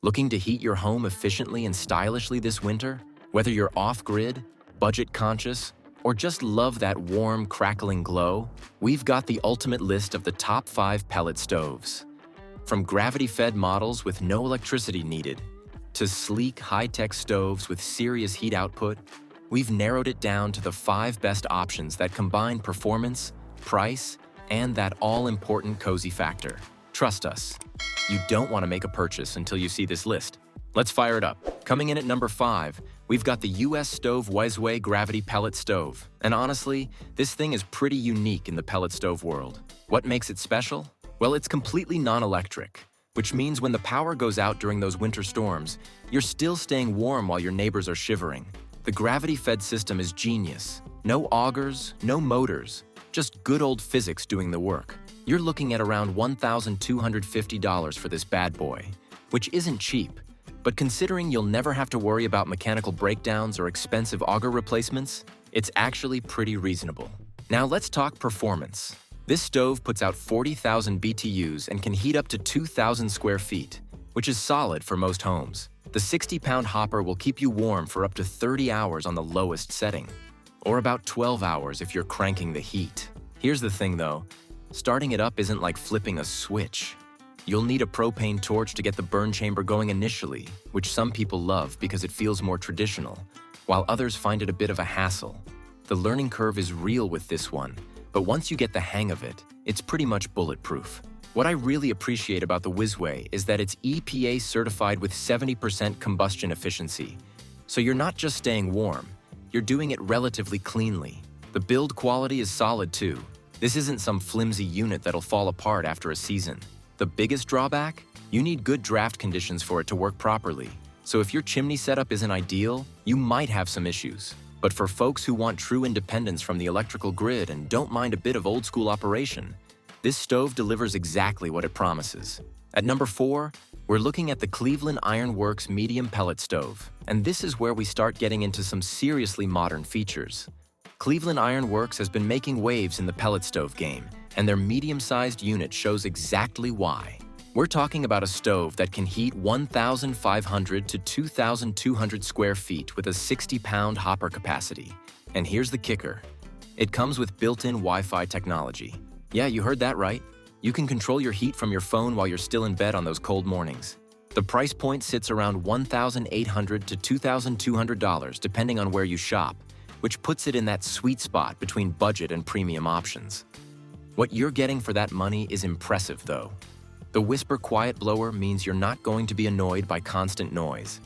Looking to heat your home efficiently and stylishly this winter? Whether you're off-grid, budget-conscious, or just love that warm, crackling glow, we've got the ultimate list of the top 5 pellet stoves. From gravity-fed models with no electricity needed, to sleek, high-tech stoves with serious heat output, we've narrowed it down to the 5 best options that combine performance, price, and that all-important cozy factor. Trust us, you don't want to make a purchase until you see this list. Let's fire it up. Coming in at number 5, we've got the US Stove Wiseway Gravity Pellet Stove. And honestly, this thing is pretty unique in the pellet stove world. What makes it special? Well, it's completely non-electric, which means when the power goes out during those winter storms, you're still staying warm while your neighbors are shivering. The gravity-fed system is genius. No augers, no motors, just good old physics doing the work. You're looking at around $1,250 for this bad boy, which isn't cheap. But considering you'll never have to worry about mechanical breakdowns or expensive auger replacements, it's actually pretty reasonable. Now let's talk performance. This stove puts out 40,000 BTUs and can heat up to 2,000 square feet, which is solid for most homes. The 60-pound hopper will keep you warm for up to 30 hours on the lowest setting, or about 12 hours if you're cranking the heat. Here's the thing though, starting it up isn't like flipping a switch. You'll need a propane torch to get the burn chamber going initially, which some people love because it feels more traditional, while others find it a bit of a hassle. The learning curve is real with this one, but once you get the hang of it, it's pretty much bulletproof. What I really appreciate about the Wiseway is that it's EPA certified with 70% combustion efficiency. So you're not just staying warm, you're doing it relatively cleanly. The build quality is solid too. This isn't some flimsy unit that'll fall apart after a season. The biggest drawback? You need good draft conditions for it to work properly. So if your chimney setup isn't ideal, you might have some issues. But for folks who want true independence from the electrical grid and don't mind a bit of old school operation, this stove delivers exactly what it promises. At number 4, we're looking at the Cleveland Iron Works Medium Pellet Stove. And this is where we start getting into some seriously modern features. Cleveland Iron Works has been making waves in the pellet stove game, and their medium-sized unit shows exactly why. We're talking about a stove that can heat 1,500 to 2,200 square feet with a 60-pound hopper capacity. And here's the kicker. It comes with built-in Wi-Fi technology. Yeah, you heard that right. You can control your heat from your phone while you're still in bed on those cold mornings. The price point sits around $1,800 to $2,200 depending on where you shop, which puts it in that sweet spot between budget and premium options. What you're getting for that money is impressive though. The Whisper Quiet Blower means you're not going to be annoyed by constant noise.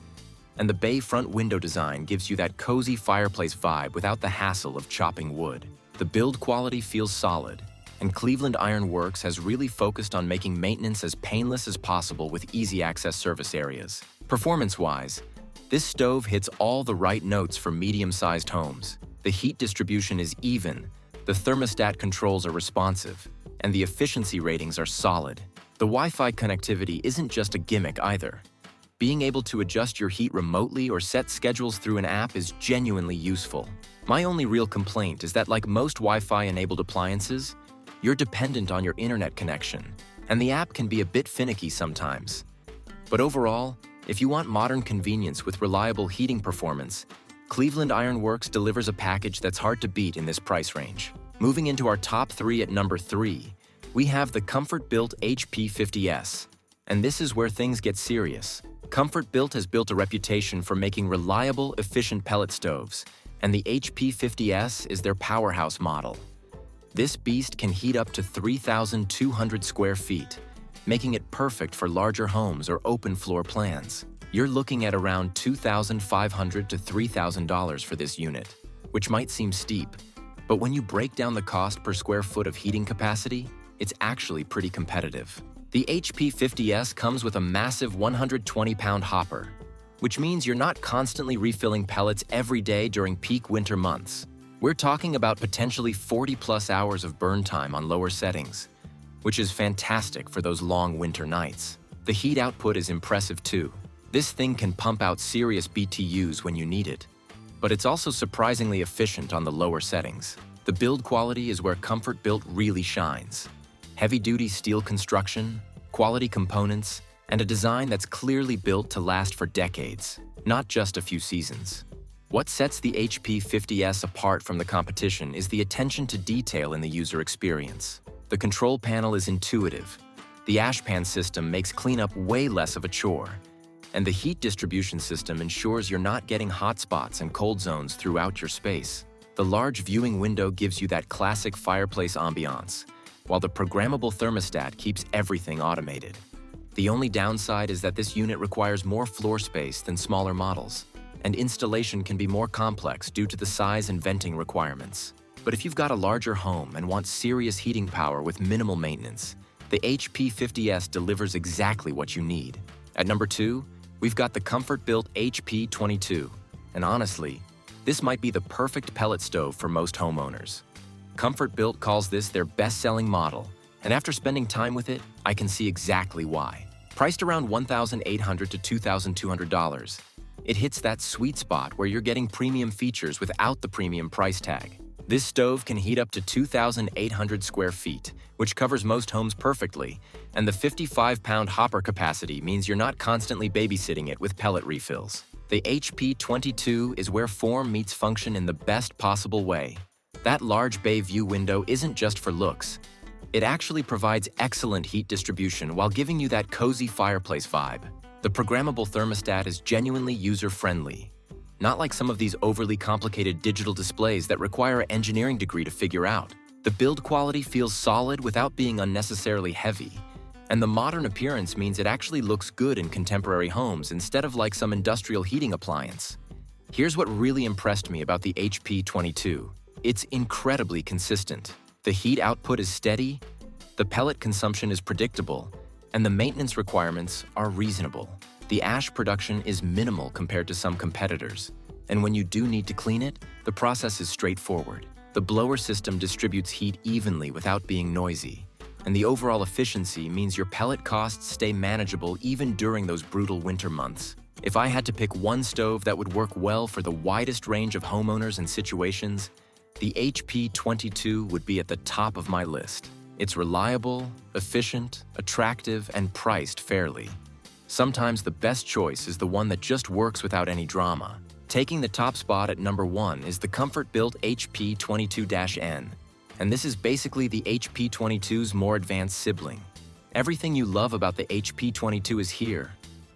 And the bay front window design gives you that cozy fireplace vibe without the hassle of chopping wood. The build quality feels solid, and Cleveland Iron Works has really focused on making maintenance as painless as possible with easy access service areas. Performance-wise, this stove hits all the right notes for medium-sized homes. The heat distribution is even, the thermostat controls are responsive, and the efficiency ratings are solid. The Wi-Fi connectivity isn't just a gimmick either. Being able to adjust your heat remotely or set schedules through an app is genuinely useful. My only real complaint is that like most Wi-Fi-enabled appliances, you're dependent on your internet connection, and the app can be a bit finicky sometimes. But overall, if you want modern convenience with reliable heating performance, Cleveland Iron Works delivers a package that's hard to beat in this price range. Moving into our top 3 at number 3, we have the Built HP50S. And this is where things get serious. Built has built a reputation for making reliable, efficient pellet stoves, and the HP50S is their powerhouse model. This beast can heat up to 3,200 square feet, making it perfect for larger homes or open floor plans. You're looking at around $2,500 to $3,000 for this unit, which might seem steep, but when you break down the cost per square foot of heating capacity, it's actually pretty competitive. The HP50S comes with a massive 120-pound hopper, which means you're not constantly refilling pellets every day during peak winter months. We're talking about potentially 40-plus hours of burn time on lower settings, which is fantastic for those long winter nights. The heat output is impressive too. This thing can pump out serious BTUs when you need it, but it's also surprisingly efficient on the lower settings. The build quality is where Built really shines. Heavy-duty steel construction, quality components, and a design that's clearly built to last for decades, not just a few seasons. What sets the HP50S apart from the competition is the attention to detail in the user experience. The control panel is intuitive. The ashpan system makes cleanup way less of a chore. And the heat distribution system ensures you're not getting hot spots and cold zones throughout your space. The large viewing window gives you that classic fireplace ambiance, while the programmable thermostat keeps everything automated. The only downside is that this unit requires more floor space than smaller models, and installation can be more complex due to the size and venting requirements. But if you've got a larger home and want serious heating power with minimal maintenance, the HP50S delivers exactly what you need. At number 2, we've got the Built HP22, and honestly, this might be the perfect pellet stove for most homeowners. Built calls this their best-selling model, and after spending time with it, I can see exactly why. Priced around $1,800 to $2,200, it hits that sweet spot where you're getting premium features without the premium price tag. This stove can heat up to 2,800 square feet, which covers most homes perfectly, and the 55-pound hopper capacity means you're not constantly babysitting it with pellet refills. The HP22 is where form meets function in the best possible way. That large bay view window isn't just for looks. It actually provides excellent heat distribution while giving you that cozy fireplace vibe. The programmable thermostat is genuinely user-friendly, not like some of these overly complicated digital displays that require an engineering degree to figure out. The build quality feels solid without being unnecessarily heavy, and the modern appearance means it actually looks good in contemporary homes instead of like some industrial heating appliance. Here's what really impressed me about the HP22. It's incredibly consistent. The heat output is steady, the pellet consumption is predictable, and the maintenance requirements are reasonable. The ash production is minimal compared to some competitors, and when you do need to clean it, the process is straightforward. The blower system distributes heat evenly without being noisy, and the overall efficiency means your pellet costs stay manageable even during those brutal winter months. If I had to pick one stove that would work well for the widest range of homeowners and situations, the HP22 would be at the top of my list. It's reliable, efficient, attractive, and priced fairly. Sometimes the best choice is the one that just works without any drama. Taking the top spot at number 1 is the Built HP22-N, and this is basically the HP22's more advanced sibling. Everything you love about the HP22 is here,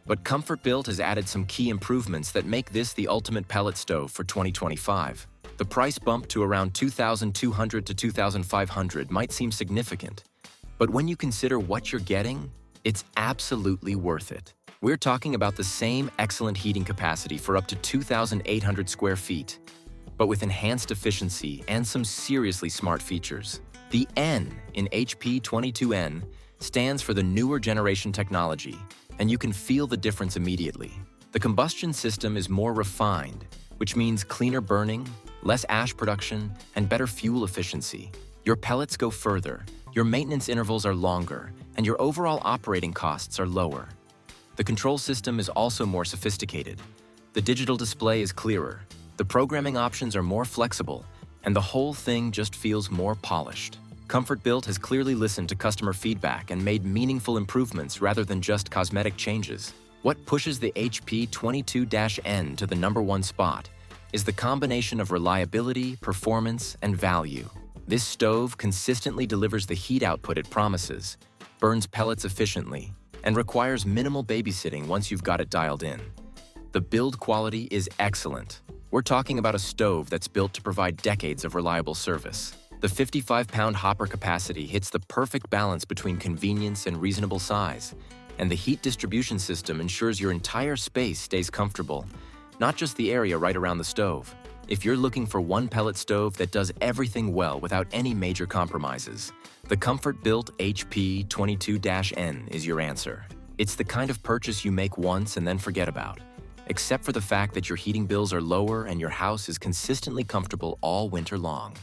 but Built has added some key improvements that make this the ultimate pellet stove for 2025. The price bump to around $2,200 to $2,500 might seem significant, but when you consider what you're getting, it's absolutely worth it. We're talking about the same excellent heating capacity for up to 2,800 square feet, but with enhanced efficiency and some seriously smart features. The N in HP22N stands for the newer generation technology, and you can feel the difference immediately. The combustion system is more refined, which means cleaner burning, less ash production, and better fuel efficiency. Your pellets go further, your maintenance intervals are longer, and your overall operating costs are lower. The control system is also more sophisticated. The digital display is clearer, the programming options are more flexible, and the whole thing just feels more polished. Built has clearly listened to customer feedback and made meaningful improvements rather than just cosmetic changes. What pushes the HP22-N to the number 1 spot is the combination of reliability, performance, and value. This stove consistently delivers the heat output it promises, burns pellets efficiently, and requires minimal babysitting once you've got it dialed in. The build quality is excellent. We're talking about a stove that's built to provide decades of reliable service. The 55-pound hopper capacity hits the perfect balance between convenience and reasonable size, and the heat distribution system ensures your entire space stays comfortable, not just the area right around the stove. If you're looking for one pellet stove that does everything well without any major compromises, the Built HP22-N is your answer. It's the kind of purchase you make once and then forget about, except for the fact that your heating bills are lower and your house is consistently comfortable all winter long.